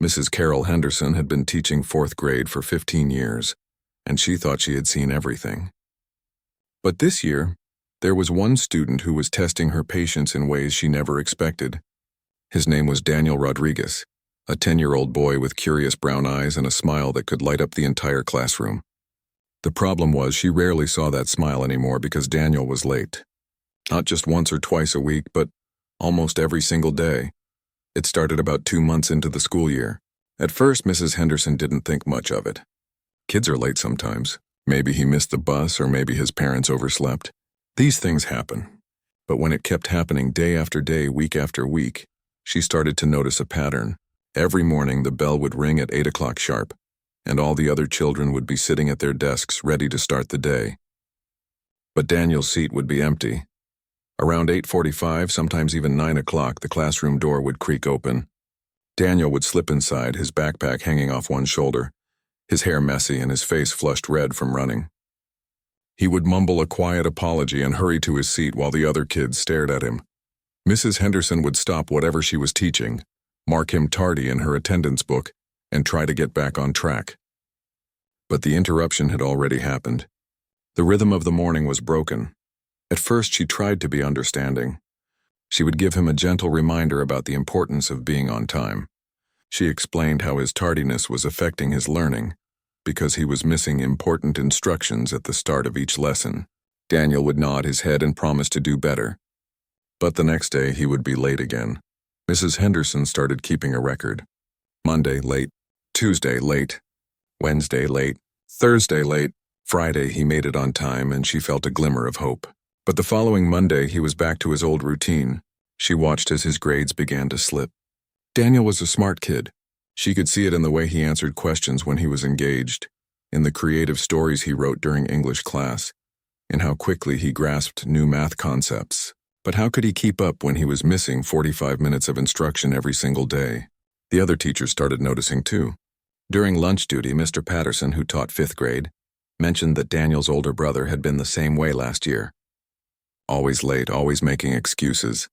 Mrs. Carol Henderson had been teaching fourth grade for 15 years, and she thought she had seen everything. But this year, there was one student who was testing her patience in ways she never expected. His name was Daniel Rodriguez, a 10-year-old boy with curious brown eyes and a smile that could light up the entire classroom. The problem was she rarely saw that smile anymore because Daniel was late. Not just once or twice a week, but almost every single day. It started about 2 months into the school year. At first, Mrs. Henderson didn't think much of it. Kids are late sometimes. Maybe he missed the bus or maybe his parents overslept. These things happen. But when it kept happening day after day, week after week, she started to notice a pattern. Every morning the bell would ring at 8 o'clock sharp, and all the other children would be sitting at their desks ready to start the day. But Daniel's seat would be empty. Around 8:45, sometimes even 9 o'clock, the classroom door would creak open. Daniel would slip inside, his backpack hanging off one shoulder, his hair messy and his face flushed red from running. He would mumble a quiet apology and hurry to his seat while the other kids stared at him. Mrs. Henderson would stop whatever she was teaching, mark him tardy in her attendance book, and try to get back on track. But the interruption had already happened. The rhythm of the morning was broken. At first, she tried to be understanding. She would give him a gentle reminder about the importance of being on time. She explained how his tardiness was affecting his learning, because he was missing important instructions at the start of each lesson. Daniel would nod his head and promise to do better. But the next day, he would be late again. Mrs. Henderson started keeping a record. Monday, late. Tuesday, late. Wednesday, late. Thursday, late. Friday, he made it on time, and she felt a glimmer of hope. But the following Monday, he was back to his old routine. She watched as his grades began to slip. Daniel was a smart kid. She could see it in the way he answered questions when he was engaged, in the creative stories he wrote during English class, in how quickly he grasped new math concepts. But how could he keep up when he was missing 45 minutes of instruction every single day? The other teachers started noticing too. During lunch duty, Mr. Patterson, who taught 5th grade, mentioned that Daniel's older brother had been the same way last year. Always late, always making excuses.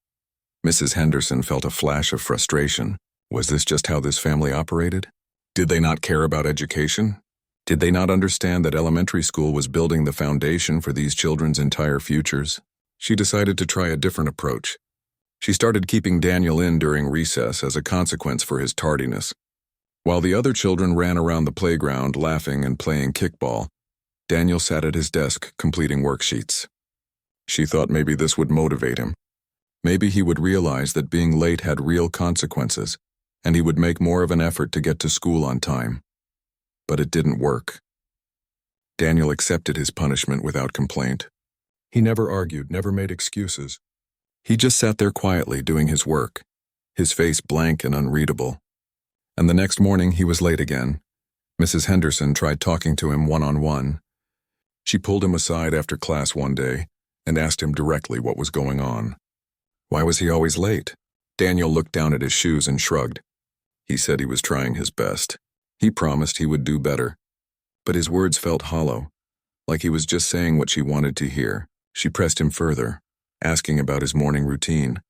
Mrs. Henderson felt a flash of frustration. Was this just how this family operated? Did they not care about education? Did they not understand that elementary school was building the foundation for these children's entire futures? She decided to try a different approach. She started keeping Daniel in during recess as a consequence for his tardiness. While the other children ran around the playground laughing and playing kickball, Daniel sat at his desk completing worksheets. She thought maybe this would motivate him. Maybe he would realize that being late had real consequences, and he would make more of an effort to get to school on time. But it didn't work. Daniel accepted his punishment without complaint. He never argued, never made excuses. He just sat there quietly doing his work, his face blank and unreadable. And the next morning he was late again. Mrs. Henderson tried talking to him one-on-one. She pulled him aside after class one day and asked him directly what was going on. Why was he always late? Daniel looked down at his shoes and shrugged. He said he was trying his best. He promised he would do better. But his words felt hollow, like he was just saying what she wanted to hear. She pressed him further, asking about his morning routine,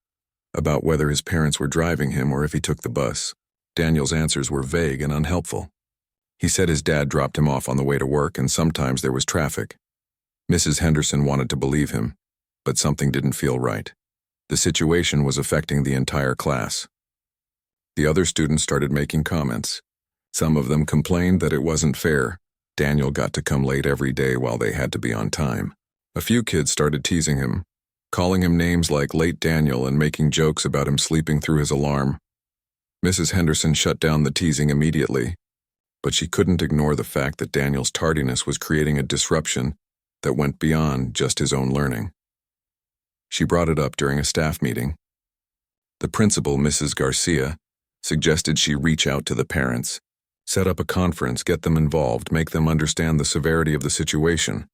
about whether his parents were driving him or if he took the bus. Daniel's answers were vague and unhelpful. He said his dad dropped him off on the way to work and sometimes there was traffic. Mrs. Henderson wanted to believe him, but something didn't feel right. The situation was affecting the entire class. The other students started making comments. Some of them complained that it wasn't fair. Daniel got to come late every day while they had to be on time. A few kids started teasing him, calling him names like Late Daniel and making jokes about him sleeping through his alarm. Mrs. Henderson shut down the teasing immediately, but she couldn't ignore the fact that Daniel's tardiness was creating a disruption that went beyond just his own learning. She brought it up during a staff meeting. The principal, Mrs. Garcia, suggested she reach out to the parents, set up a conference, get them involved, make them understand the severity of the situation.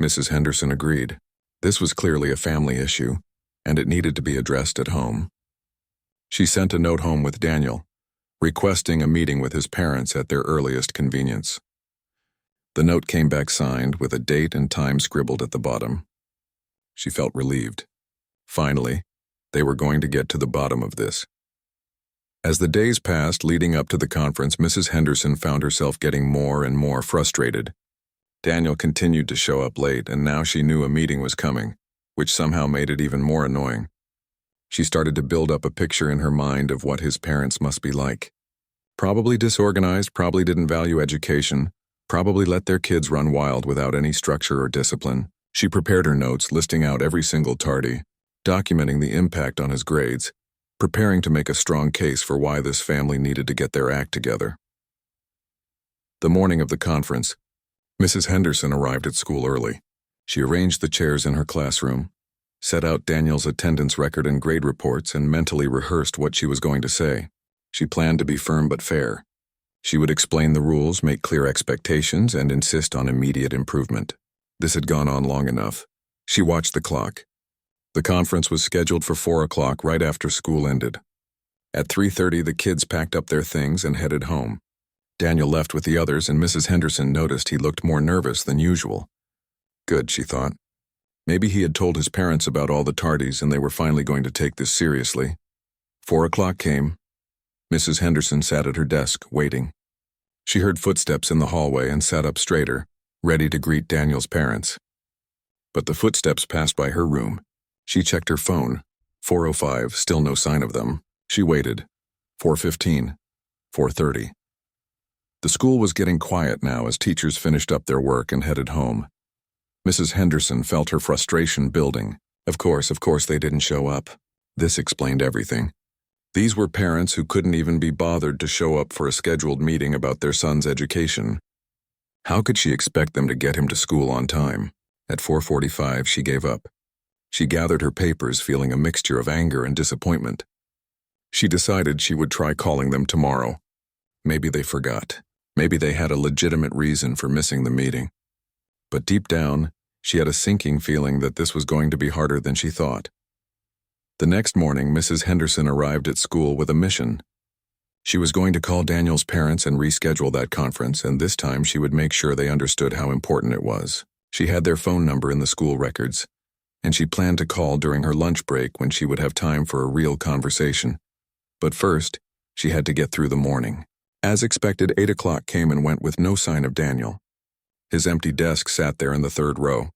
Mrs. Henderson agreed. This was clearly a family issue, and it needed to be addressed at home. She sent a note home with Daniel, requesting a meeting with his parents at their earliest convenience. The note came back signed with a date and time scribbled at the bottom. She felt relieved. Finally, they were going to get to the bottom of this. As the days passed leading up to the conference, Mrs. Henderson found herself getting more and more frustrated. Daniel continued to show up late, and now she knew a meeting was coming, which somehow made it even more annoying. She started to build up a picture in her mind of what his parents must be like. Probably disorganized, probably didn't value education, probably let their kids run wild without any structure or discipline. She prepared her notes, listing out every single tardy, documenting the impact on his grades, preparing to make a strong case for why this family needed to get their act together. The morning of the conference, Mrs. Henderson arrived at school early. She arranged the chairs in her classroom, set out Daniel's attendance record and grade reports, and mentally rehearsed what she was going to say. She planned to be firm but fair. She would explain the rules, make clear expectations, and insist on immediate improvement. This had gone on long enough. She watched the clock. The conference was scheduled for 4 o'clock, right after school ended. At 3:30, the kids packed up their things and headed home. Daniel left with the others, and Mrs. Henderson noticed he looked more nervous than usual. Good, she thought. Maybe he had told his parents about all the tardies and they were finally going to take this seriously. 4 o'clock came. Mrs. Henderson sat at her desk, waiting. She heard footsteps in the hallway and sat up straighter, ready to greet Daniel's parents. But the footsteps passed by her room. She checked her phone. 4:05, still no sign of them. She waited. 4:15, 4:30. The school was getting quiet now as teachers finished up their work and headed home. Mrs. Henderson felt her frustration building. Of course they didn't show up. This explained everything. These were parents who couldn't even be bothered to show up for a scheduled meeting about their son's education. How could she expect them to get him to school on time? At 4:45, she gave up. She gathered her papers, feeling a mixture of anger and disappointment. She decided she would try calling them tomorrow. Maybe they forgot. Maybe they had a legitimate reason for missing the meeting. But deep down, she had a sinking feeling that this was going to be harder than she thought. The next morning, Mrs. Henderson arrived at school with a mission. She was going to call Daniel's parents and reschedule that conference, and this time she would make sure they understood how important it was. She had their phone number in the school records, and she planned to call during her lunch break when she would have time for a real conversation. But first, she had to get through the morning. As expected, 8 o'clock came and went with no sign of Daniel. His empty desk sat there in the third row,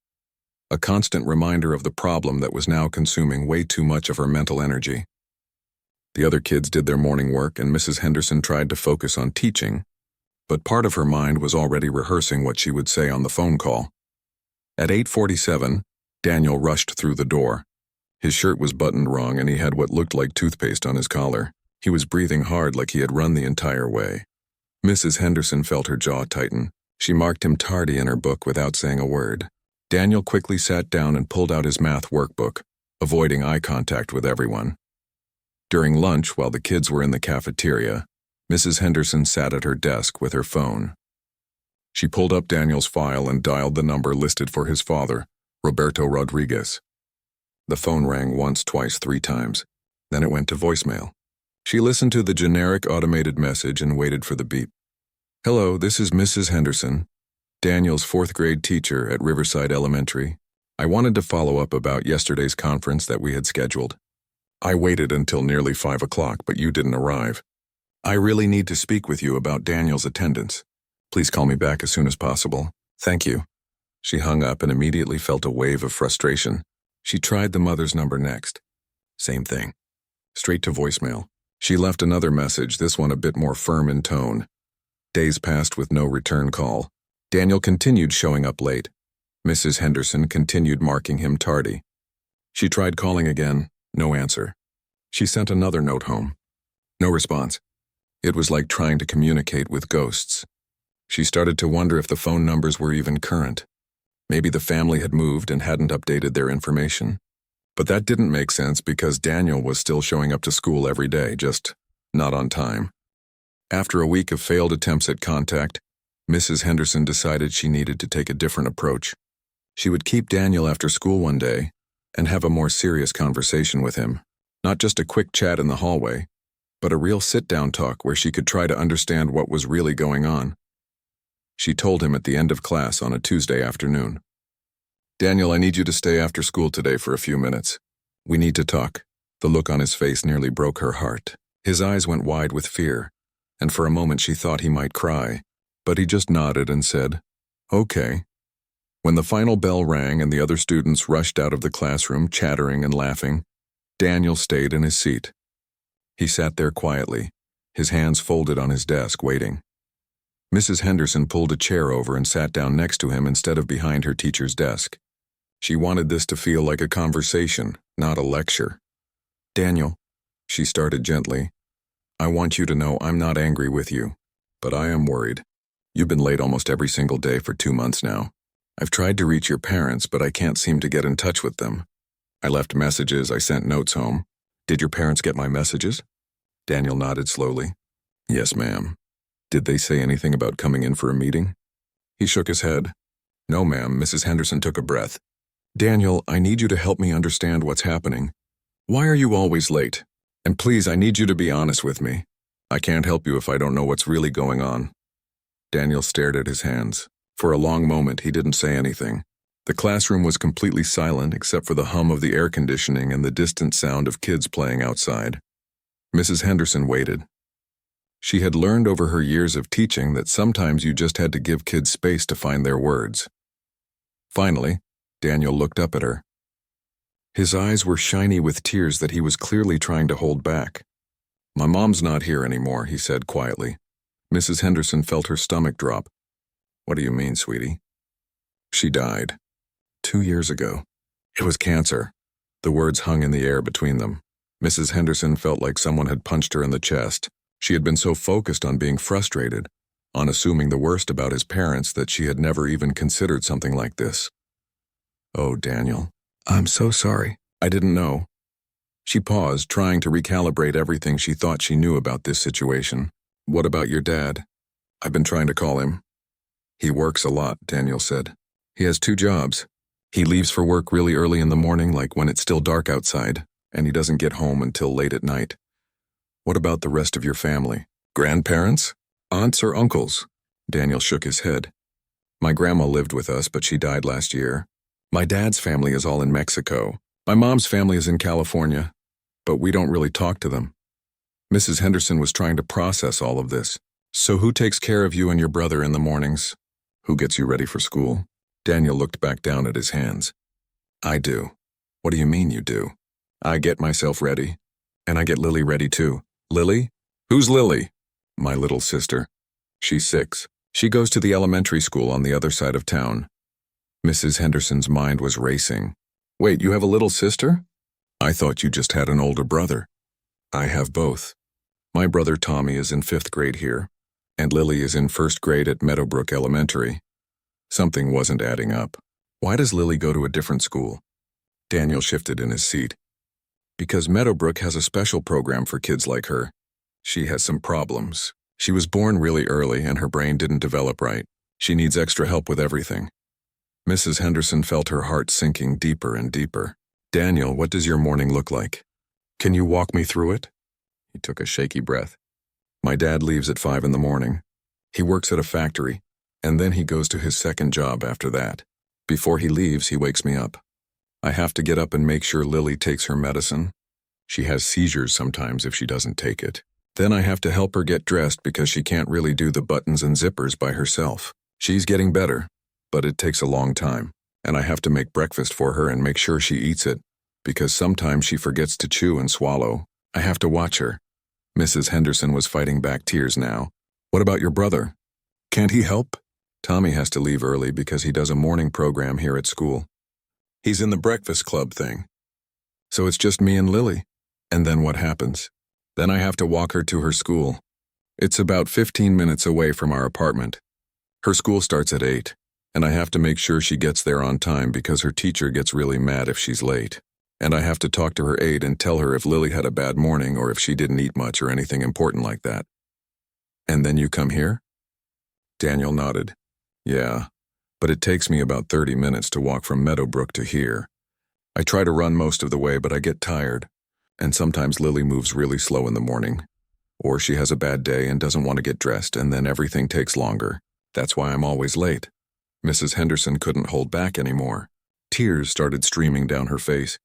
a constant reminder of the problem that was now consuming way too much of her mental energy. The other kids did their morning work, and Mrs. Henderson tried to focus on teaching, but part of her mind was already rehearsing what she would say on the phone call. At 8:47, Daniel rushed through the door. His shirt was buttoned wrong, and he had what looked like toothpaste on his collar. He was breathing hard like he had run the entire way. Mrs. Henderson felt her jaw tighten. She marked him tardy in her book without saying a word. Daniel quickly sat down and pulled out his math workbook, avoiding eye contact with everyone. During lunch, while the kids were in the cafeteria, Mrs. Henderson sat at her desk with her phone. She pulled up Daniel's file and dialed the number listed for his father, Roberto Rodriguez. The phone rang once, twice, 3 times. Then it went to voicemail. She listened to the generic automated message and waited for the beep. Hello, this is Mrs. Henderson, Daniel's 4th grade teacher at Riverside Elementary. I wanted to follow up about yesterday's conference that we had scheduled. I waited until nearly 5 o'clock, but you didn't arrive. I really need to speak with you about Daniel's attendance. Please call me back as soon as possible. Thank you. She hung up and immediately felt a wave of frustration. She tried the mother's number next. Same thing. Straight to voicemail. She left another message, this one a bit more firm in tone. Days passed with no return call. Daniel continued showing up late. Mrs. Henderson continued marking him tardy. She tried calling again, no answer. She sent another note home. No response. It was like trying to communicate with ghosts. She started to wonder if the phone numbers were even current. Maybe the family had moved and hadn't updated their information. But that didn't make sense because Daniel was still showing up to school every day, just not on time. After a week of failed attempts at contact, Mrs. Henderson decided she needed to take a different approach. She would keep Daniel after school one day and have a more serious conversation with him. Not just a quick chat in the hallway, but a real sit-down talk where she could try to understand what was really going on. She told him at the end of class on a Tuesday afternoon. Daniel, I need you to stay after school today for a few minutes. We need to talk. The look on his face nearly broke her heart. His eyes went wide with fear, and for a moment she thought he might cry, but he just nodded and said, "Okay." When the final bell rang and the other students rushed out of the classroom chattering and laughing, Daniel stayed in his seat. He sat there quietly, his hands folded on his desk, waiting. Mrs. Henderson pulled a chair over and sat down next to him instead of behind her teacher's desk. She wanted this to feel like a conversation, not a lecture. "Daniel," she started gently, "I want you to know I'm not angry with you, but I am worried. You've been late almost every single day for 2 months now. I've tried to reach your parents, but I can't seem to get in touch with them. I left messages, I sent notes home. Did your parents get my messages?" Daniel nodded slowly. "Yes, ma'am." "Did they say anything about coming in for a meeting?" He shook his head. "No, ma'am." Mrs. Henderson took a breath. "Daniel, I need you to help me understand what's happening. Why are you always late? And please, I need you to be honest with me. I can't help you if I don't know what's really going on." Daniel stared at his hands. For a long moment, he didn't say anything. The classroom was completely silent except for the hum of the air conditioning and the distant sound of kids playing outside. Mrs. Henderson waited. She had learned over her years of teaching that sometimes you just had to give kids space to find their words. Finally, Daniel looked up at her. His eyes were shiny with tears that he was clearly trying to hold back. "My mom's not here anymore," he said quietly. Mrs. Henderson felt her stomach drop. "What do you mean, sweetie?" "She died. 2 years ago. It was cancer." The words hung in the air between them. Mrs. Henderson felt like someone had punched her in the chest. She had been so focused on being frustrated, on assuming the worst about his parents, that she had never even considered something like this. "Oh, Daniel, I'm so sorry. I didn't know." She paused, trying to recalibrate everything she thought she knew about this situation. "What about your dad?" "I've been trying to call him." "He works a lot," Daniel said. "He has 2 jobs. He leaves for work really early in the morning, like when it's still dark outside, and he doesn't get home until late at night." "What about the rest of your family? Grandparents? Aunts or uncles?" Daniel shook his head. "My grandma lived with us, but she died last year. My dad's family is all in Mexico. My mom's family is in California, but we don't really talk to them." Mrs. Henderson was trying to process all of this. "So who takes care of you and your brother in the mornings? Who gets you ready for school?" Daniel looked back down at his hands. "I do." "What do you mean you do?" "I get myself ready. And I get Lily ready too." "Lily? Who's Lily?" "My little sister. She's 6. She goes to the elementary school on the other side of town." Mrs. Henderson's mind was racing. "Wait, you have a little sister? I thought you just had an older brother." "I have both. My brother Tommy is in 5th grade here, and Lily is in 1st grade at Meadowbrook Elementary." Something wasn't adding up. "Why does Lily go to a different school?" Daniel shifted in his seat. "Because Meadowbrook has a special program for kids like her. She has some problems. She was born really early and her brain didn't develop right. She needs extra help with everything." Mrs. Henderson felt her heart sinking deeper and deeper. "Daniel, what does your morning look like? Can you walk me through it?" He took a shaky breath. "My dad leaves at 5 in the morning. He works at a factory, and then he goes to his second job after that. Before he leaves, he wakes me up. I have to get up and make sure Lily takes her medicine. She has seizures sometimes if she doesn't take it. Then I have to help her get dressed because she can't really do the buttons and zippers by herself. She's getting better, but it takes a long time. And I have to make breakfast for her and make sure she eats it, because sometimes she forgets to chew and swallow. I have to watch her." Mrs. Henderson was fighting back tears now. "What about your brother? Can't he help?" "Tommy has to leave early because he does a morning program here at school. He's in the breakfast club thing. So it's just me and Lily. And then what happens? Then I have to walk her to her school. It's about 15 minutes away from our apartment. Her school starts at 8, and I have to make sure she gets there on time because her teacher gets really mad if she's late. And I have to talk to her aide and tell her if Lily had a bad morning or if she didn't eat much or anything important like that." "And then you come here?" Daniel nodded. "Yeah, but it takes me about 30 minutes to walk from Meadowbrook to here. I try to run most of the way, but I get tired. And sometimes Lily moves really slow in the morning. Or she has a bad day and doesn't want to get dressed, and then everything takes longer. That's why I'm always late." Mrs. Henderson couldn't hold back anymore. Tears started streaming down her face.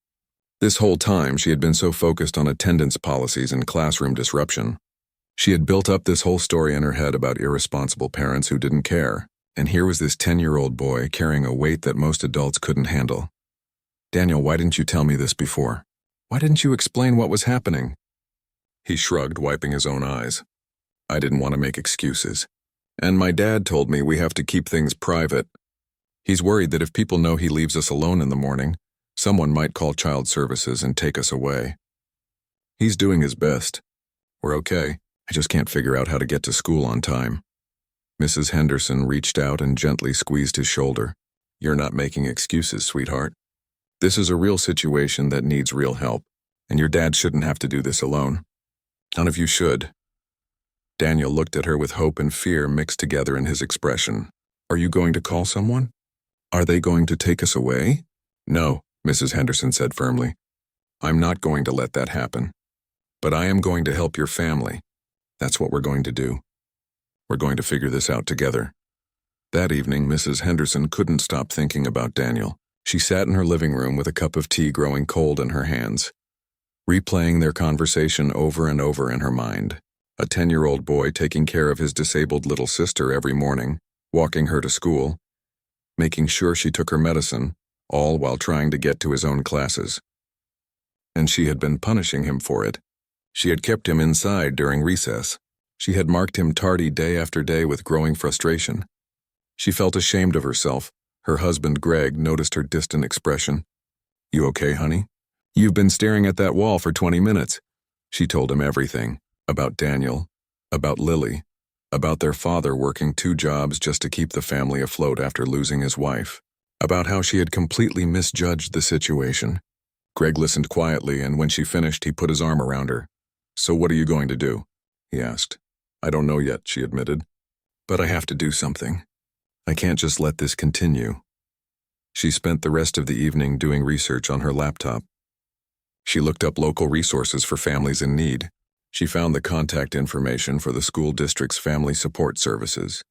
This whole time, she had been so focused on attendance policies and classroom disruption. She had built up this whole story in her head about irresponsible parents who didn't care, and here was this 10-year-old boy carrying a weight that most adults couldn't handle. "Daniel, why didn't you tell me this before? Why didn't you explain what was happening?" He shrugged, wiping his own eyes. "I didn't want to make excuses. And my dad told me we have to keep things private. He's worried that if people know he leaves us alone in the morning, someone might call child services and take us away. He's doing his best. We're okay. I just can't figure out how to get to school on time." Mrs. Henderson reached out and gently squeezed his shoulder. "You're not making excuses, sweetheart. This is a real situation that needs real help, and your dad shouldn't have to do this alone. None of you should." Daniel looked at her with hope and fear mixed together in his expression. "Are you going to call someone? Are they going to take us away?" "No," Mrs. Henderson said firmly. "I'm not going to let that happen. But I am going to help your family. That's what we're going to do. We're going to figure this out together." That evening, Mrs. Henderson couldn't stop thinking about Daniel. She sat in her living room with a cup of tea growing cold in her hands, replaying their conversation over and over in her mind. A 10-year-old boy taking care of his disabled little sister every morning, walking her to school, making sure she took her medicine, all while trying to get to his own classes. And she had been punishing him for it. She had kept him inside during recess. She had marked him tardy day after day with growing frustration. She felt ashamed of herself. Her husband, Greg, noticed her distant expression. "You okay, honey? You've been staring at that wall for 20 minutes. She told him everything. About Daniel, about Lily, about their father working 2 jobs just to keep the family afloat after losing his wife, about how she had completely misjudged the situation. Greg listened quietly, and when she finished, he put his arm around her. "So what are you going to do?" he asked. "I don't know yet," she admitted. "But I have to do something. I can't just let this continue." She spent the rest of the evening doing research on her laptop. She looked up local resources for families in need. She found the contact information for the school district's family support services.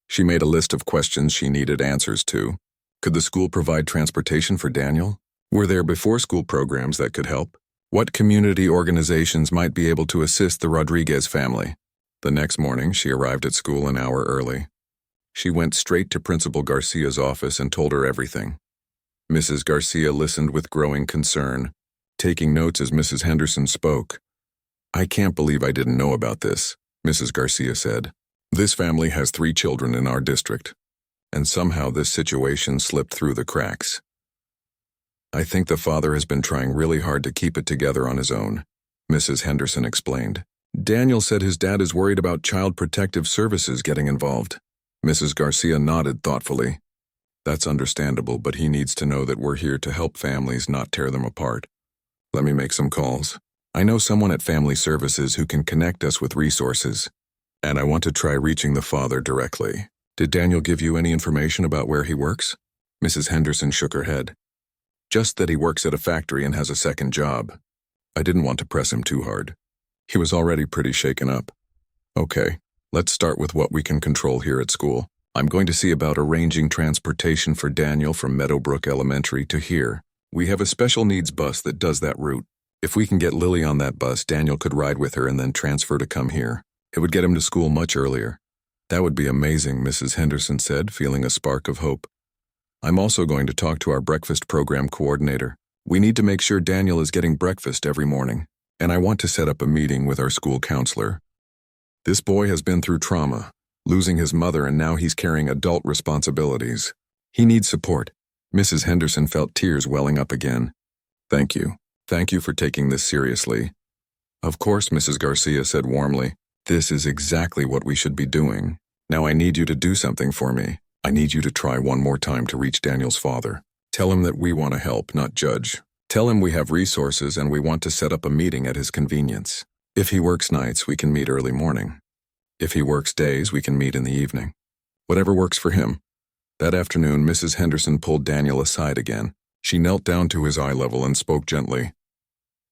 She made a list of questions she needed answers to. Could the school provide transportation for Daniel? Were there before-school programs that could help? What community organizations might be able to assist the Rodriguez family? The next morning, she arrived at school an hour early. She went straight to Principal Garcia's office and told her everything. Mrs. Garcia listened with growing concern, taking notes as Mrs. Henderson spoke. "I can't believe I didn't know about this," Mrs. Garcia said. "This family has 3 children in our district, and somehow this situation slipped through the cracks. I think the father has been trying really hard to keep it together on his own," Mrs. Henderson explained. "Daniel said his dad is worried about Child Protective Services getting involved." Mrs. Garcia nodded thoughtfully. "That's understandable, but he needs to know that we're here to help families, not tear them apart. Let me make some calls. I know someone at Family Services who can connect us with resources, and I want to try reaching the father directly." "Did Daniel give you any information about where he works?" Mrs. Henderson shook her head. "Just that he works at a factory and has a second job. I didn't want to press him too hard. He was already pretty shaken up." "Okay, let's start with what we can control here at school. I'm going to see about arranging transportation for Daniel from Meadowbrook Elementary to here. We have a special needs bus that does that route. If we can get Lily on that bus, Daniel could ride with her and then transfer to come here. It would get him to school much earlier." "That would be amazing," Mrs. Henderson said, feeling a spark of hope. "I'm also going to talk to our breakfast program coordinator. We need to make sure Daniel is getting breakfast every morning, and I want to set up a meeting with our school counselor. This boy has been through trauma, losing his mother, and now he's carrying adult responsibilities. He needs support." Mrs. Henderson felt tears welling up again. "Thank you. Thank you for taking this seriously." "Of course," Mrs. Garcia said warmly. "This is exactly what we should be doing. Now I need you to do something for me. I need you to try one more time to reach Daniel's father. Tell him that we want to help, not judge. Tell him we have resources and we want to set up a meeting at his convenience. If he works nights, we can meet early morning. If he works days, we can meet in the evening. Whatever works for him." That afternoon, Mrs. Henderson pulled Daniel aside again. She knelt down to his eye level and spoke gently.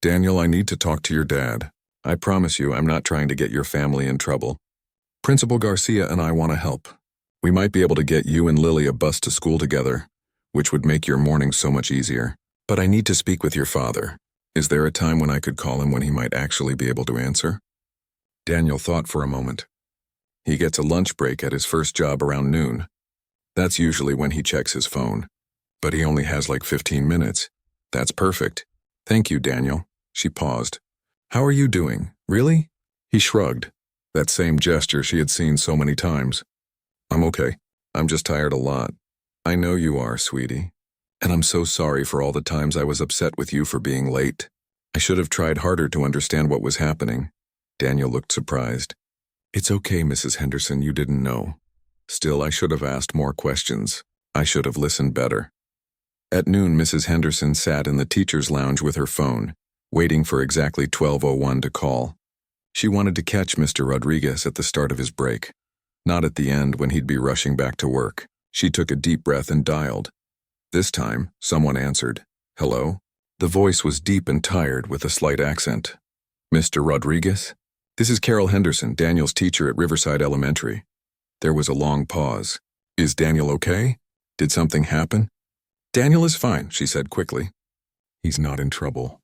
"Daniel, I need to talk to your dad. I promise you I'm not trying to get your family in trouble. Principal Garcia and I want to help. We might be able to get you and Lily a bus to school together, which would make your mornings so much easier. But I need to speak with your father. Is there a time when I could call him when he might actually be able to answer? Daniel thought for a moment. He gets a lunch break at his first job around noon. That's usually when he checks his phone. But he only has like 15 minutes. That's perfect. Thank you, Daniel. She paused. How are you doing? Really? He shrugged. That same gesture she had seen so many times. I'm okay. I'm just tired a lot. I know you are, sweetie. And I'm so sorry for all the times I was upset with you for being late. I should have tried harder to understand what was happening. Daniel looked surprised. It's okay, Mrs. Henderson, you didn't know. Still, I should have asked more questions. I should have listened better. At noon, Mrs. Henderson sat in the teacher's lounge with her phone, waiting for exactly 12:01 to call. She wanted to catch Mr. Rodriguez at the start of his break, not at the end when he'd be rushing back to work. She took a deep breath and dialed. This time, someone answered. Hello? The voice was deep and tired with a slight accent. Mr. Rodriguez? This is Carol Henderson, Daniel's teacher at Riverside Elementary. There was a long pause. Is Daniel okay? Did something happen? Daniel is fine, she said quickly. He's not in trouble.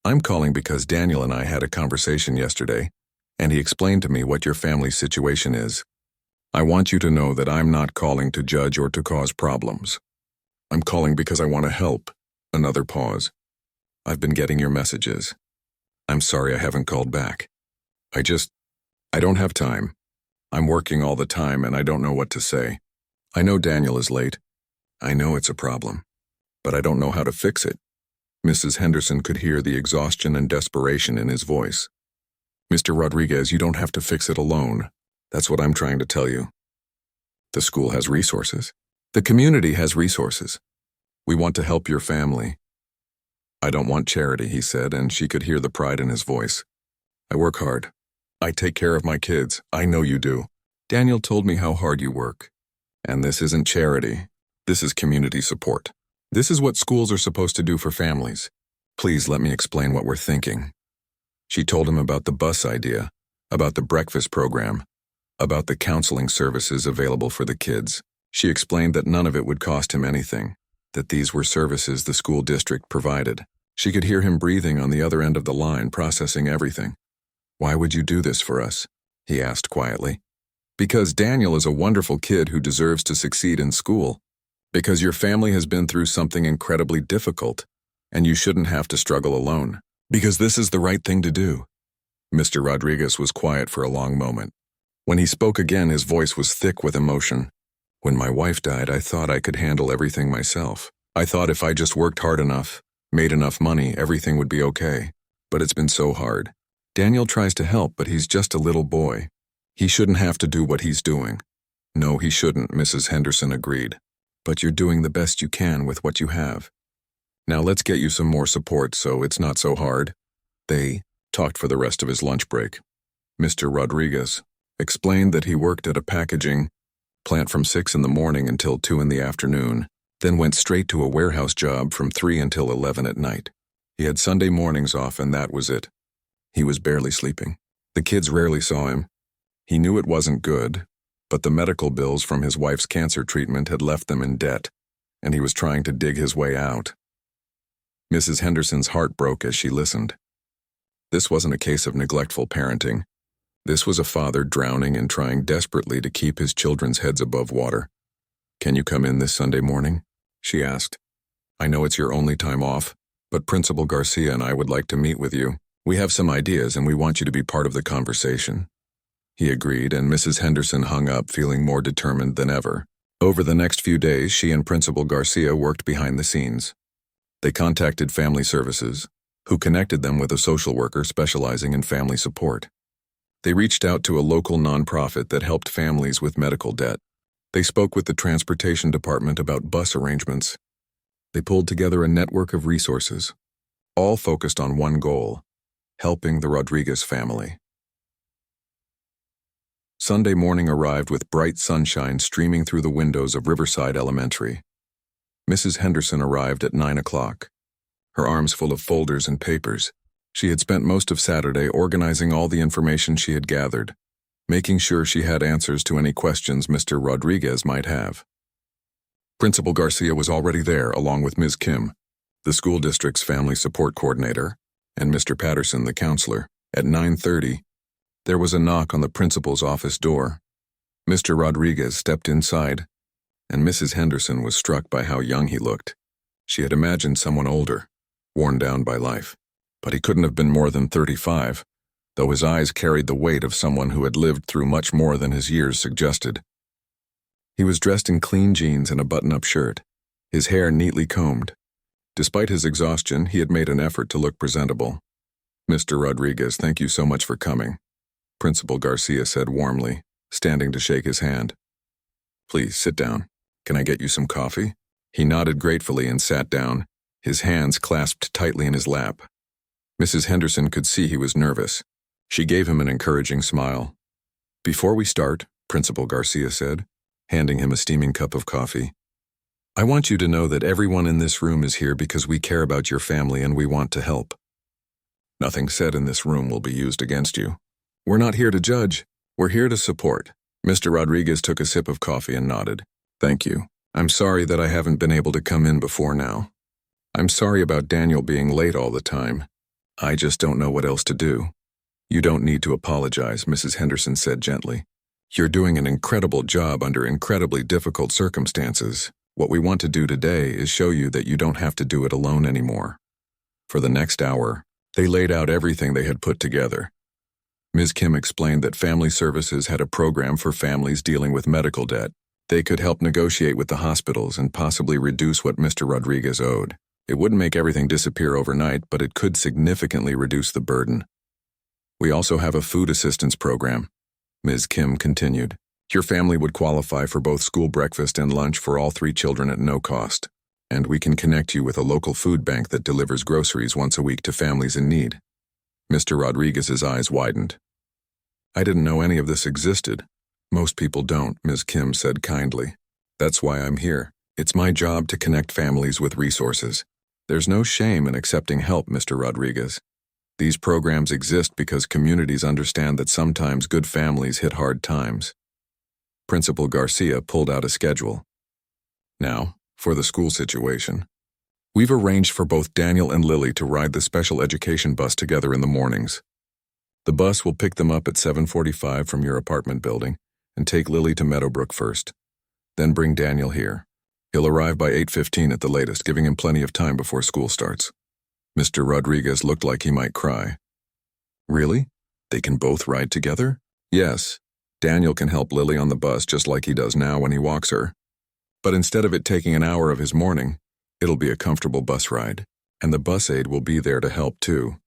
I'm calling because Daniel and I had a conversation yesterday, and he explained to me what your family's situation is. I want you to know that I'm not calling to judge or to cause problems. I'm calling because I want to help. Another pause. I've been getting your messages. I'm sorry I haven't called back. I don't have time. I'm working all the time and I don't know what to say. I know Daniel is late. I know it's a problem. But I don't know how to fix it. Mrs. Henderson could hear the exhaustion and desperation in his voice. Mr. Rodriguez, you don't have to fix it alone. That's what I'm trying to tell you. The school has resources. The community has resources. We want to help your family. I don't want charity, he said, and she could hear the pride in his voice. I work hard. I take care of my kids. I know you do. Daniel told me how hard you work. And this isn't charity. This is community support. This is what schools are supposed to do for families. Please let me explain what we're thinking. She told him about the bus idea, about the breakfast program, about the counseling services available for the kids. She explained that none of it would cost him anything, that these were services the school district provided. She could hear him breathing on the other end of the line, processing everything. Why would you do this for us? He asked quietly. Because Daniel is a wonderful kid who deserves to succeed in school. Because your family has been through something incredibly difficult, and you shouldn't have to struggle alone. Because this is the right thing to do. Mr. Rodriguez was quiet for a long moment. When he spoke again, his voice was thick with emotion. When my wife died, I thought I could handle everything myself. I thought if I just worked hard enough, made enough money, everything would be okay. But it's been so hard. Daniel tries to help, but he's just a little boy. He shouldn't have to do what he's doing. No, he shouldn't, Mrs. Henderson agreed. But you're doing the best you can with what you have. Now let's get you some more support so it's not so hard. They talked for the rest of his lunch break. Mr. Rodriguez explained that he worked at a packaging plant from 6 in the morning until 2 in the afternoon, then went straight to a warehouse job from 3 until 11 at night. He had Sunday mornings off and that was it. He was barely sleeping. The kids rarely saw him. He knew it wasn't good, but the medical bills from his wife's cancer treatment had left them in debt, and he was trying to dig his way out. Mrs. Henderson's heart broke as she listened. This wasn't a case of neglectful parenting. This was a father drowning and trying desperately to keep his children's heads above water. Can you come in this Sunday morning? She asked. I know it's your only time off, but Principal Garcia and I would like to meet with you. We have some ideas and we want you to be part of the conversation. He agreed, and Mrs. Henderson hung up feeling more determined than ever. Over the next few days, she and Principal Garcia worked behind the scenes. They contacted Family Services, who connected them with a social worker specializing in family support. They reached out to a local nonprofit that helped families with medical debt. They spoke with the transportation department about bus arrangements. They pulled together a network of resources, all focused on one goal: helping the Rodriguez family. Sunday morning arrived with bright sunshine streaming through the windows of Riverside Elementary. Mrs. Henderson arrived at 9 o'clock, her arms full of folders and papers. She had spent most of Saturday organizing all the information she had gathered, making sure she had answers to any questions Mr. Rodriguez might have. Principal Garcia was already there, along with Ms. Kim. the school district's family support coordinator, and Mr. Patterson, the counselor. At 9:30, there was a knock on the principal's office door. Mr. Rodriguez stepped inside, and Mrs. Henderson was struck by how young he looked. She had imagined someone older, worn down by life. But he couldn't have been more than 35, though his eyes carried the weight of someone who had lived through much more than his years suggested. He was dressed in clean jeans and a button-up shirt, his hair neatly combed. Despite his exhaustion, he had made an effort to look presentable. "Mr. Rodriguez, thank you so much for coming," Principal Garcia said warmly, standing to shake his hand. "Please, sit down. Can I get you some coffee?" He nodded gratefully and sat down, his hands clasped tightly in his lap. Mrs. Henderson could see he was nervous. She gave him an encouraging smile. "Before we start," Principal Garcia said, handing him a steaming cup of coffee, "I want you to know that everyone in this room is here because we care about your family and we want to help. Nothing said in this room will be used against you. We're not here to judge. We're here to support." Mr. Rodriguez took a sip of coffee and nodded. "Thank you. I'm sorry that I haven't been able to come in before now. I'm sorry about Daniel being late all the time. I just don't know what else to do." "You don't need to apologize," Mrs. Henderson said gently. "You're doing an incredible job under incredibly difficult circumstances. What we want to do today is show you that you don't have to do it alone anymore." For the next hour, they laid out everything they had put together. Ms. Kim explained that Family Services had a program for families dealing with medical debt. They could help negotiate with the hospitals and possibly reduce what Mr. Rodriguez owed. It wouldn't make everything disappear overnight, but it could significantly reduce the burden. "We also have a food assistance program," Ms. Kim continued. "Your family would qualify for both school breakfast and lunch for all 3 children at no cost, and we can connect you with a local food bank that delivers groceries once a week to families in need." Mr. Rodriguez's eyes widened. "I didn't know any of this existed." "Most people don't," Ms. Kim said kindly. "That's why I'm here. It's my job to connect families with resources. There's no shame in accepting help, Mr. Rodriguez. These programs exist because communities understand that sometimes good families hit hard times." Principal Garcia pulled out a schedule. "Now, for the school situation. We've arranged for both Daniel and Lily to ride the special education bus together in the mornings. The bus will pick them up at 7:45 from your apartment building and take Lily to Meadowbrook first. Then bring Daniel here. He'll arrive by 8:15 at the latest, giving him plenty of time before school starts." Mr. Rodriguez looked like he might cry. "Really? They can both ride together?" "Yes. Daniel can help Lily on the bus just like he does now when he walks her. But instead of it taking an hour of his morning, it'll be a comfortable bus ride, and the bus aide will be there to help too."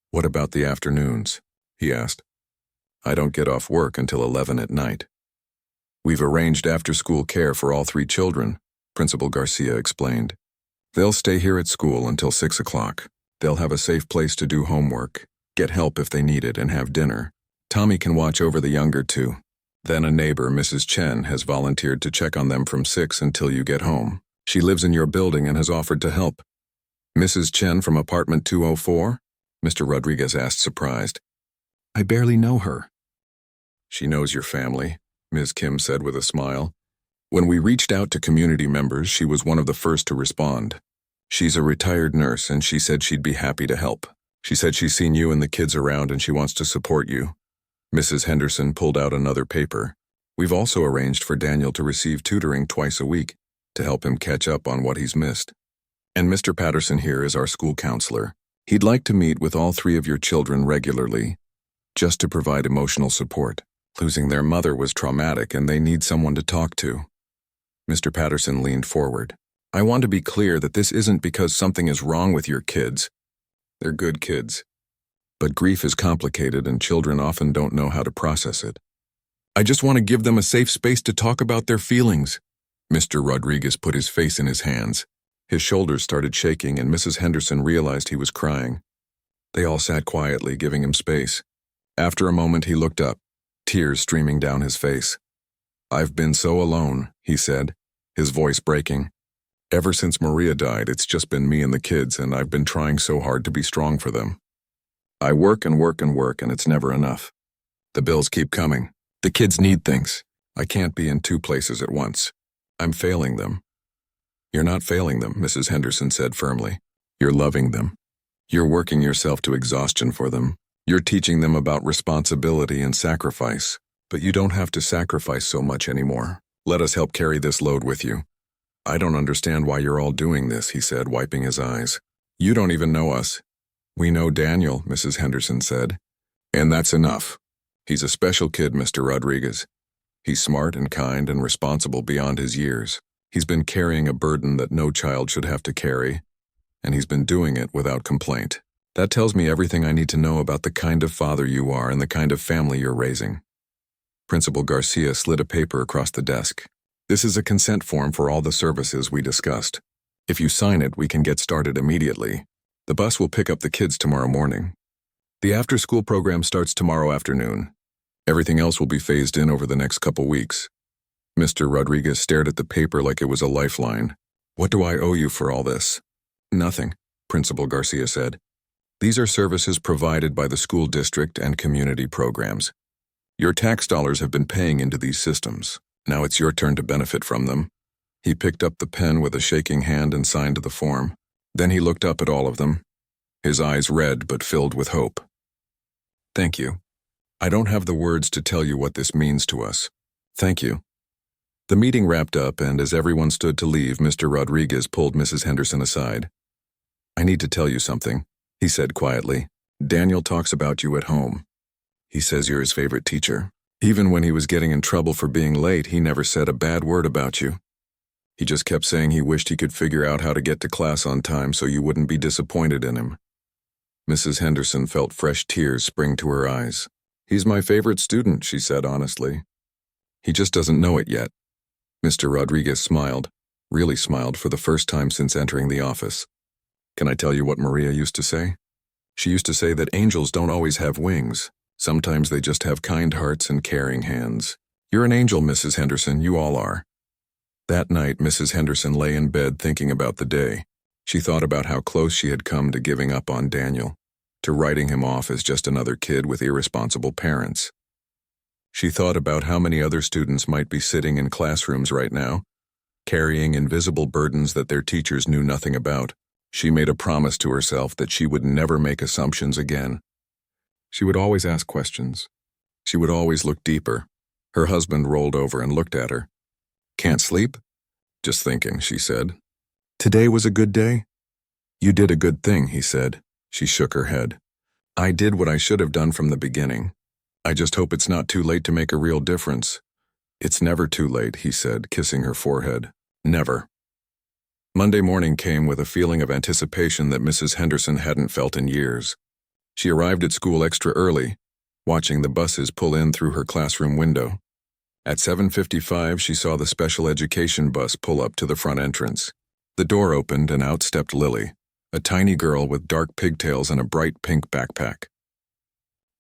"What about the afternoons?" he asked. "I don't get off work until 11 at night." "We've arranged after-school care for all 3 children," Principal Garcia explained. "They'll stay here at school until 6 o'clock. They'll have a safe place to do homework, get help if they need it, and have dinner. Tommy can watch over the younger 2. Then a neighbor, Mrs. Chen, has volunteered to check on them from 6 until you get home. She lives in your building and has offered to help." "Mrs. Chen from apartment 204? Mr. Rodriguez asked, surprised. "I barely know her." "She knows your family," Ms. Kim said with a smile. "When we reached out to community members, she was one of the first to respond. She's a retired nurse, and she said she'd be happy to help. She said she's seen you and the kids around and she wants to support you." Mrs. Henderson pulled out another paper. "We've also arranged for Daniel to receive tutoring twice a week to help him catch up on what he's missed. And Mr. Patterson here is our school counselor. He'd like to meet with all 3 of your children regularly, just to provide emotional support. Losing their mother was traumatic and they need someone to talk to." Mr. Patterson leaned forward. "I want to be clear that this isn't because something is wrong with your kids. They're good kids. But grief is complicated and children often don't know how to process it. I just want to give them a safe space to talk about their feelings." Mr. Rodriguez put his face in his hands. His shoulders started shaking and Mrs. Henderson realized he was crying. They all sat quietly, giving him space. After a moment, he looked up, tears streaming down his face. "I've been so alone," he said, his voice breaking. "Ever since Maria died, it's just been me and the kids, and I've been trying so hard to be strong for them. I work and work and work, and it's never enough. The bills keep coming. The kids need things. I can't be in 2 places at once. I'm failing them." "You're not failing them," Mrs. Henderson said firmly. You're loving them. You're working yourself to exhaustion for them. You're teaching them about responsibility and sacrifice. But you don't have to sacrifice so much anymore. Let us help carry this load with you. I don't understand why you're all doing this, he said, wiping his eyes. You don't even know us. We know Daniel, Mrs. Henderson said. And that's enough. He's a special kid, Mr. Rodriguez. He's smart and kind and responsible beyond his years. He's been carrying a burden that no child should have to carry, and he's been doing it without complaint. That tells me everything I need to know about the kind of father you are and the kind of family you're raising. Principal Garcia slid a paper across the desk. This is a consent form for all the services we discussed. If you sign it, we can get started immediately. The bus will pick up the kids tomorrow morning. The after-school program starts tomorrow afternoon. Everything else will be phased in over the next couple weeks. Mr. Rodriguez stared at the paper like it was a lifeline. What do I owe you for all this? Nothing, Principal Garcia said. These are services provided by the school district and community programs. Your tax dollars have been paying into these systems. Now it's your turn to benefit from them. He picked up the pen with a shaking hand and signed the form. Then he looked up at all of them, his eyes red but filled with hope. Thank you. I don't have the words to tell you what this means to us. Thank you. The meeting wrapped up, and as everyone stood to leave, Mr. Rodriguez pulled Mrs. Henderson aside. I need to tell you something, he said quietly. Daniel talks about you at home. He says you're his favorite teacher. Even when he was getting in trouble for being late, he never said a bad word about you. He just kept saying he wished he could figure out how to get to class on time so you wouldn't be disappointed in him. Mrs. Henderson felt fresh tears spring to her eyes. He's my favorite student, she said honestly. He just doesn't know it yet. Mr. Rodriguez smiled, really smiled for the first time since entering the office. Can I tell you what Maria used to say? She used to say that angels don't always have wings. Sometimes they just have kind hearts and caring hands. You're an angel, Mrs. Henderson, you all are. That night, Mrs. Henderson lay in bed thinking about the day. She thought about how close she had come to giving up on Daniel, to writing him off as just another kid with irresponsible parents. She thought about how many other students might be sitting in classrooms right now, carrying invisible burdens that their teachers knew nothing about. She made a promise to herself that she would never make assumptions again. She would always ask questions. She would always look deeper. Her husband rolled over and looked at her. Can't sleep? Just thinking, she said. Today was a good day? You did a good thing, he said. She shook her head. I did what I should have done from the beginning. I just hope it's not too late to make a real difference. It's never too late, he said, kissing her forehead. Never. Monday morning came with a feeling of anticipation that Mrs. Henderson hadn't felt in years. She arrived at school extra early, watching the buses pull in through her classroom window. At 7:55, she saw the special education bus pull up to the front entrance. The door opened and out stepped Lily, a tiny girl with dark pigtails and a bright pink backpack.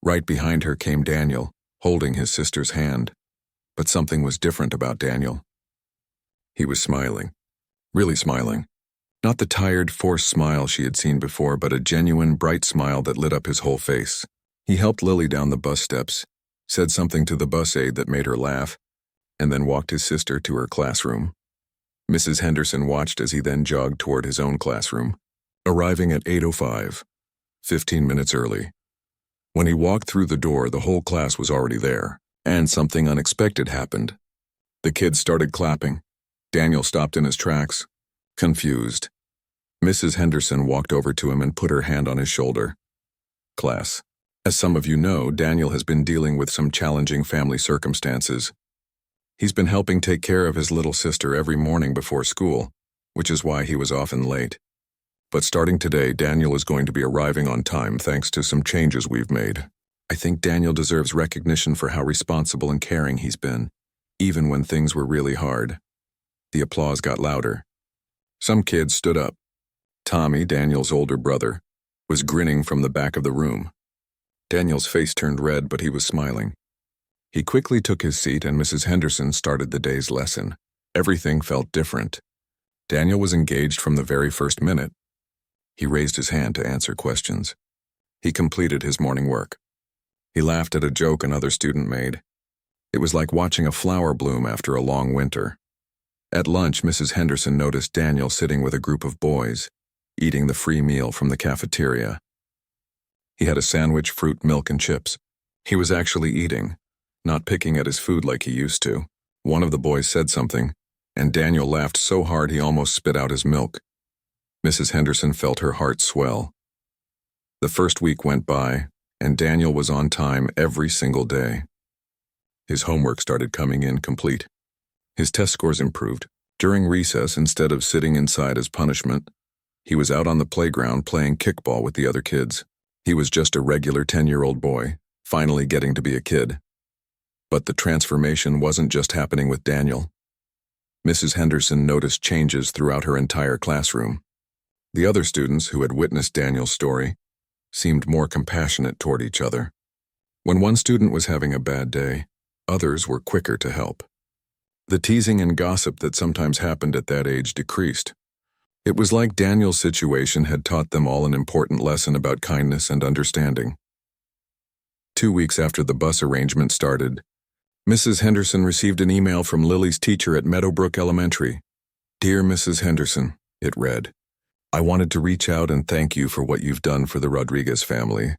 Right behind her came Daniel, holding his sister's hand. But something was different about Daniel. He was smiling, really smiling. Not the tired, forced smile she had seen before, but a genuine, bright smile that lit up his whole face. He helped Lily down the bus steps, said something to the bus aide that made her laugh, and then walked his sister to her classroom. Mrs. Henderson watched as he then jogged toward his own classroom, arriving at 8:05, 15 minutes early. When he walked through the door, the whole class was already there, and something unexpected happened. The kids started clapping. Daniel stopped in his tracks, confused. Mrs. Henderson walked over to him and put her hand on his shoulder. Class, as some of you know, Daniel has been dealing with some challenging family circumstances. He's been helping take care of his little sister every morning before school, which is why he was often late. But starting today, Daniel is going to be arriving on time thanks to some changes we've made. I think Daniel deserves recognition for how responsible and caring he's been, even when things were really hard. The applause got louder. Some kids stood up. Tommy, Daniel's older brother, was grinning from the back of the room. Daniel's face turned red, but he was smiling. He quickly took his seat and Mrs. Henderson started the day's lesson. Everything felt different. Daniel was engaged from the very first minute. He raised his hand to answer questions. He completed his morning work. He laughed at a joke another student made. It was like watching a flower bloom after a long winter. At lunch, Mrs. Henderson noticed Daniel sitting with a group of boys. eating the free meal from the cafeteria. He had a sandwich, fruit, milk, and chips. He was actually eating, not picking at his food like he used to. One of the boys said something, and Daniel laughed so hard he almost spit out his milk. Mrs. Henderson felt her heart swell. The first week went by, and Daniel was on time every single day. His homework started coming in complete. His test scores improved. During recess, instead of sitting inside as punishment, he was out on the playground playing kickball with the other kids. He was just a regular 10-year-old boy, finally getting to be a kid. But the transformation wasn't just happening with Daniel. Mrs. Henderson noticed changes throughout her entire classroom. The other students who had witnessed Daniel's story seemed more compassionate toward each other. When one student was having a bad day, others were quicker to help. The teasing and gossip that sometimes happened at that age decreased. It was like Daniel's situation had taught them all an important lesson about kindness and understanding. 2 weeks after the bus arrangement started, Mrs. Henderson received an email from Lily's teacher at Meadowbrook Elementary. "Dear Mrs. Henderson," it read, "I wanted to reach out and thank you for what you've done for the Rodriguez family.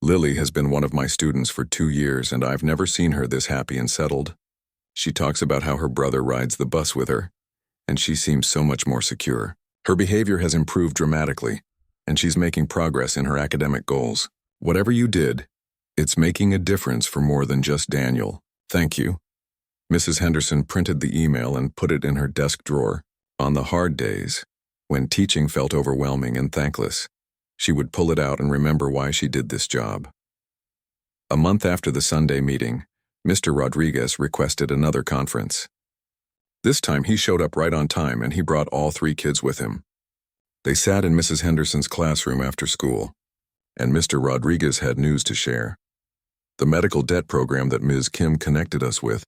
Lily has been one of my students for 2 years, and I've never seen her this happy and settled. She talks about how her brother rides the bus with her, and she seems so much more secure. Her behavior has improved dramatically, and she's making progress in her academic goals. Whatever you did, it's making a difference for more than just Daniel. Thank you." Mrs. Henderson printed the email and put it in her desk drawer. On the hard days, when teaching felt overwhelming and thankless, she would pull it out and remember why she did this job. A month after the Sunday meeting, Mr. Rodriguez requested another conference. This time he showed up right on time, and he brought all 3 kids with him. They sat in Mrs. Henderson's classroom after school, and Mr. Rodriguez had news to share. The medical debt program that Ms. Kim connected us with,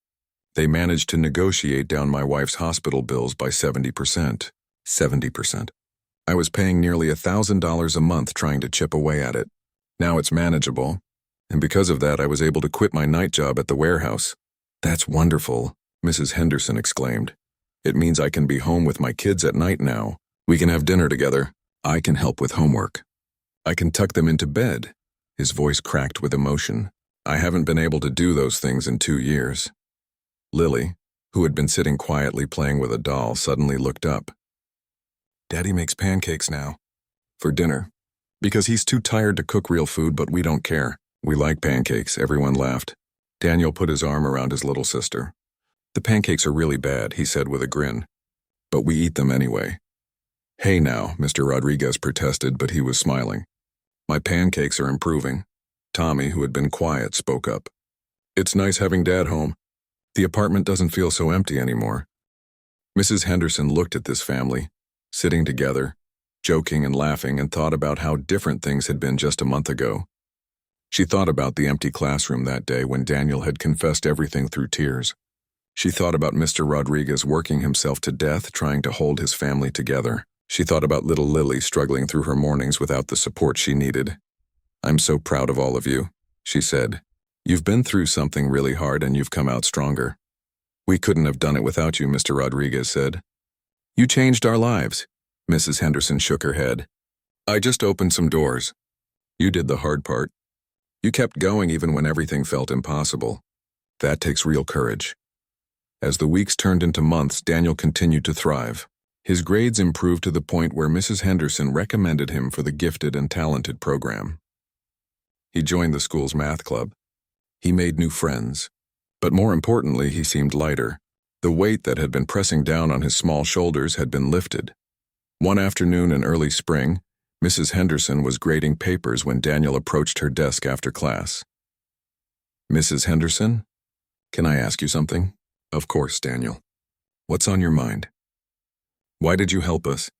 they managed to negotiate down my wife's hospital bills by 70%. 70%. I was paying nearly $1,000 a month trying to chip away at it. Now it's manageable, and because of that I was able to quit my night job at the warehouse. "That's wonderful," Mrs. Henderson exclaimed. "It means I can be home with my kids at night now. We can have dinner together. I can help with homework. I can tuck them into bed." His voice cracked with emotion. "I haven't been able to do those things in 2 years. Lily, who had been sitting quietly playing with a doll, suddenly looked up. "Daddy makes pancakes now. For dinner. Because he's too tired to cook real food, but we don't care. We like pancakes," everyone laughed. Daniel put his arm around his little sister. "The pancakes are really bad," he said with a grin. "But we eat them anyway." "Hey now," Mr. Rodriguez protested, but he was smiling. "My pancakes are improving." Tommy, who had been quiet, spoke up. "It's nice having Dad home. The apartment doesn't feel so empty anymore." Mrs. Henderson looked at this family, sitting together, joking and laughing, and thought about how different things had been just a month ago. She thought about the empty classroom that day when Daniel had confessed everything through tears. She thought about Mr. Rodriguez working himself to death trying to hold his family together. She thought about little Lily struggling through her mornings without the support she needed. "I'm so proud of all of you," she said. "You've been through something really hard and you've come out stronger." "We couldn't have done it without you," Mr. Rodriguez said. "You changed our lives." Mrs. Henderson shook her head. "I just opened some doors. You did the hard part. You kept going even when everything felt impossible. That takes real courage." As the weeks turned into months, Daniel continued to thrive. His grades improved to the point where Mrs. Henderson recommended him for the gifted and talented program. He joined the school's math club. He made new friends. But more importantly, he seemed lighter. The weight that had been pressing down on his small shoulders had been lifted. One afternoon in early spring, Mrs. Henderson was grading papers when Daniel approached her desk after class. "Mrs. Henderson, can I ask you something?" "Of course, Daniel. What's on your mind?" "Why did you help us?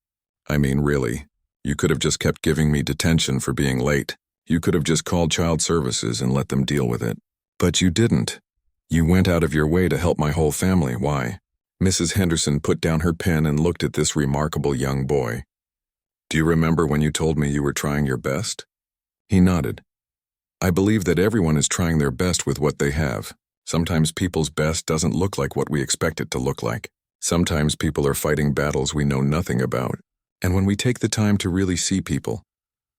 I mean, really, you could have just kept giving me detention for being late. You could have just called child services and let them deal with it. But you didn't. You went out of your way to help my whole family. Why?" Mrs. Henderson put down her pen and looked at this remarkable young boy. "Do you remember when you told me you were trying your best?" He nodded. "I believe that everyone is trying their best with what they have. Sometimes people's best doesn't look like what we expect it to look like. Sometimes people are fighting battles we know nothing about. And when we take the time to really see people,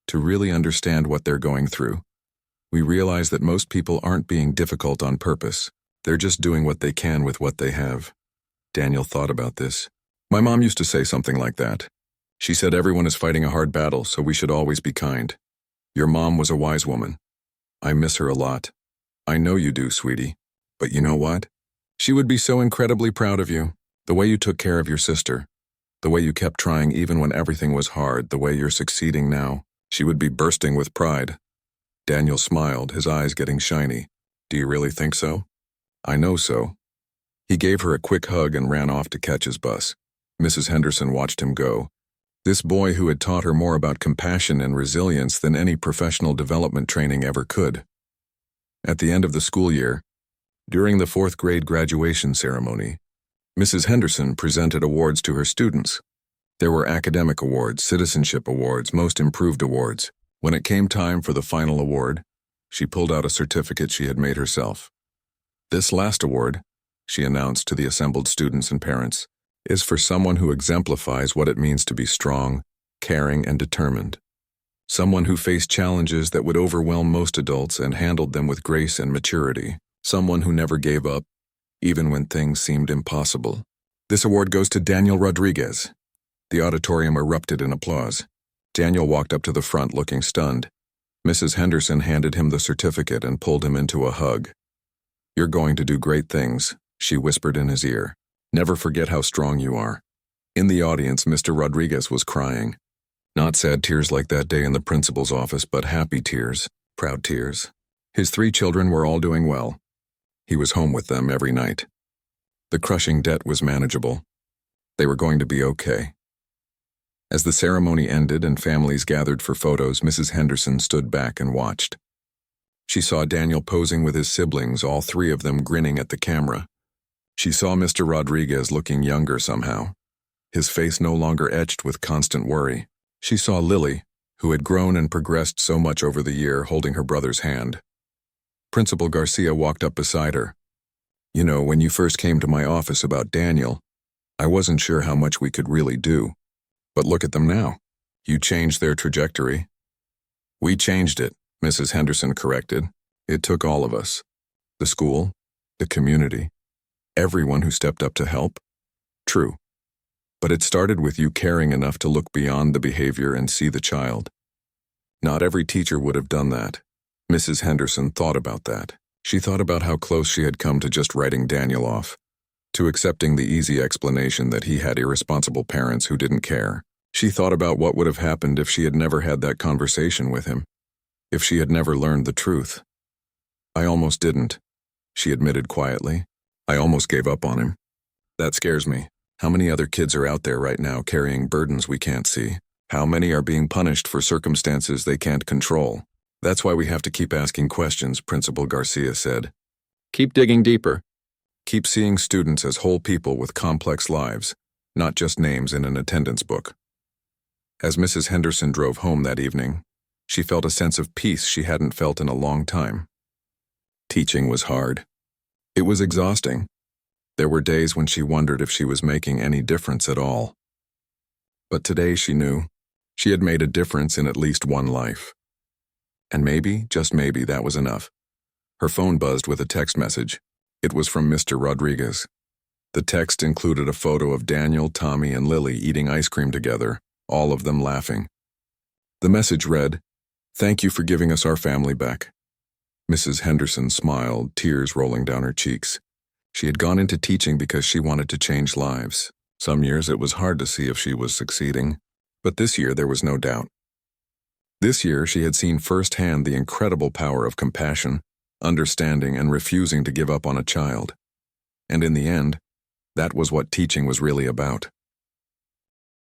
to really understand what they're going through, we realize that most people aren't being difficult on purpose. They're just doing what they can with what they have. Daniel thought about this. My mom used to say something like that. She said everyone is fighting a hard battle, so we should always be kind. Your mom was a wise woman. I miss her a lot. I know you do, sweetie. But you know what? She would be so incredibly proud of you. The way you took care of your sister. The way you kept trying even when everything was hard. The way you're succeeding now. She would be bursting with pride. Daniel smiled, his eyes getting shiny. Do you really think so? I know so. He gave her a quick hug and ran off to catch his bus. Mrs. Henderson watched him go. This boy who had taught her more about compassion and resilience than any professional development training ever could. At the end of the school year, during the 4th grade graduation ceremony, Mrs. Henderson presented awards to her students. There were academic awards, citizenship awards, most improved awards. When it came time for the final award, she pulled out a certificate she had made herself. This last award, she announced to the assembled students and parents, is for someone who exemplifies what it means to be strong, caring, and determined. Someone who faced challenges that would overwhelm most adults and handled them with grace and maturity. Someone who never gave up, even when things seemed impossible. This award goes to Daniel Rodriguez. The auditorium erupted in applause. Daniel walked up to the front looking stunned. Mrs. Henderson handed him the certificate and pulled him into a hug. You're going to do great things, she whispered in his ear. Never forget how strong you are. In the audience, Mr. Rodriguez was crying. Not sad tears like that day in the principal's office, but happy tears, proud tears. His 3 children were all doing well. He was home with them every night. The crushing debt was manageable. They were going to be okay. As the ceremony ended and families gathered for photos, Mrs. Henderson stood back and watched. She saw Daniel posing with his siblings, all 3 of them grinning at the camera. She saw Mr. Rodriguez looking younger somehow, his face no longer etched with constant worry. She saw Lily, who had grown and progressed so much over the year, holding her brother's hand. Principal Garcia walked up beside her. You know, when you first came to my office about Daniel, I wasn't sure how much we could really do. But look at them now. You changed their trajectory. We changed it, Mrs. Henderson corrected. It took all of us. The school, the community, everyone who stepped up to help. True. But it started with you caring enough to look beyond the behavior and see the child. Not every teacher would have done that. Mrs. Henderson thought about that. She thought about how close she had come to just writing Daniel off, to accepting the easy explanation that he had irresponsible parents who didn't care. She thought about what would have happened if she had never had that conversation with him, if she had never learned the truth. I almost didn't, she admitted quietly. I almost gave up on him. That scares me. How many other kids are out there right now carrying burdens we can't see? How many are being punished for circumstances they can't control? That's why we have to keep asking questions, Principal Garcia said. Keep digging deeper. Keep seeing students as whole people with complex lives, not just names in an attendance book. As Mrs. Henderson drove home that evening, she felt a sense of peace she hadn't felt in a long time. Teaching was hard. It was exhausting. There were days when she wondered if she was making any difference at all. But today she knew she had made a difference in at least one life. And maybe, just maybe, that was enough. Her phone buzzed with a text message. It was from Mr. Rodriguez. The text included a photo of Daniel, Tommy, and Lily eating ice cream together, all of them laughing. The message read, "Thank you for giving us our family back." Mrs. Henderson smiled, tears rolling down her cheeks. She had gone into teaching because she wanted to change lives. Some years it was hard to see if she was succeeding, but this year there was no doubt. This year she had seen firsthand the incredible power of compassion, understanding, and refusing to give up on a child. And in the end, that was what teaching was really about.